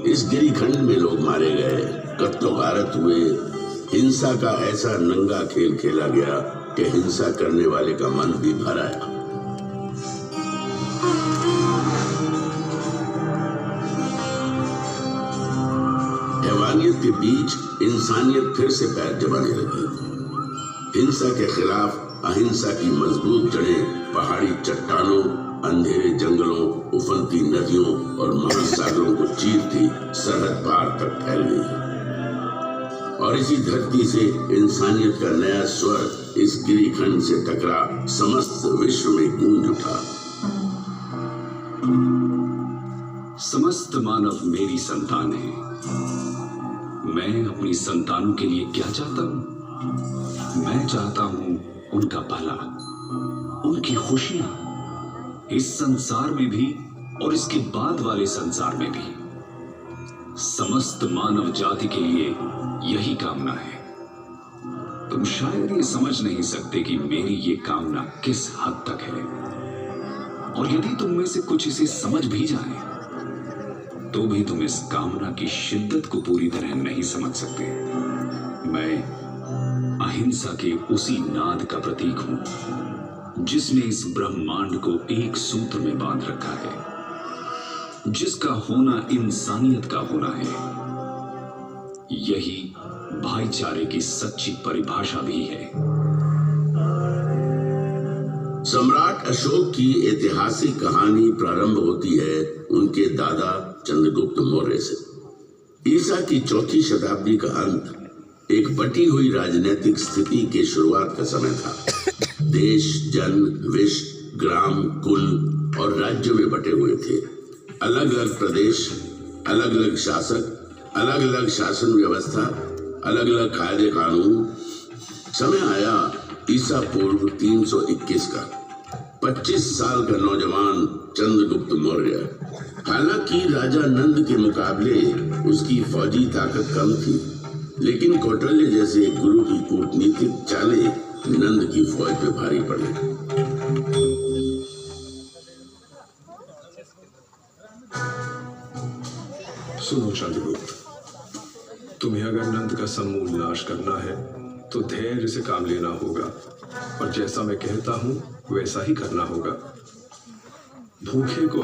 इस गिरिखंड में लोग मारे गए, कत्लो गारत हुए, हिंसा का ऐसा नंगा खेल खेला गया कि हिंसा करने वाले का मन भी भर आया। हैवानियत के बीच इंसानियत फिर से पैर जमाने लगी। हिंसा के खिलाफ अहिंसा की मजबूत जड़ें पहाड़ी चट्टानों, अंधेरे जंगलों, उफनती नदियों और महासागरों को चीरती सरहद पार तक फैल गई। और इसी धरती से इंसानियत का नया स्वर इस गिरिखंड से टकरा समस्त विश्व में गूंज उठा। समस्त मानव मेरी संतान है। मैं अपनी संतानों के लिए क्या चाहता हूं? मैं चाहता हूं उनका भला, उनकी खुशियां, इस संसार में भी और इसके बाद वाले संसार में भी। समस्त मानव जाति के लिए यही कामना है। तुम शायद ये समझ नहीं सकते कि मेरी ये कामना किस हद तक है, और यदि तुम में से कुछ इसे समझ भी जाए तो भी तुम इस कामना की शिद्दत को पूरी तरह नहीं समझ सकते। मैं अहिंसा के उसी नाद का प्रतीक हूं जिसने इस ब्रह्मांड को एक सूत्र में बांध रखा है, जिसका होना इंसानियत का होना है। यही भाईचारे की सच्ची परिभाषा भी है। सम्राट अशोक की ऐतिहासिक कहानी प्रारंभ होती है उनके दादा चंद्रगुप्त मौर्य से। ईसा की चौथी शताब्दी का अंत एक बटी हुई राजनीतिक स्थिति के शुरुआत का समय था। देश, जन, विश्व, ग्राम, कुल और राज्यों में बटे हुए थे। अलग अलग प्रदेश, अलग अलग शासक, अलग अलग शासन व्यवस्था, अलग अलग कायदे कानून। समय आया ईसा पूर्व 321 का। 25 साल का नौजवान चंद्रगुप्त मौर्य। हालांकि राजा नंद के मुकाबले उसकी फौजी ताकत कम थी, लेकिन कौटिल्य जैसे गुरु की कूटनीतिक चालें नंद की फौज पे भारी पड़ी। सुनो चंद्रगुप्त, तुम्हें अगर नंद का समूल नाश करना है तो धैर्य से काम लेना होगा, और जैसा मैं कहता हूं वैसा ही करना होगा। भूखे को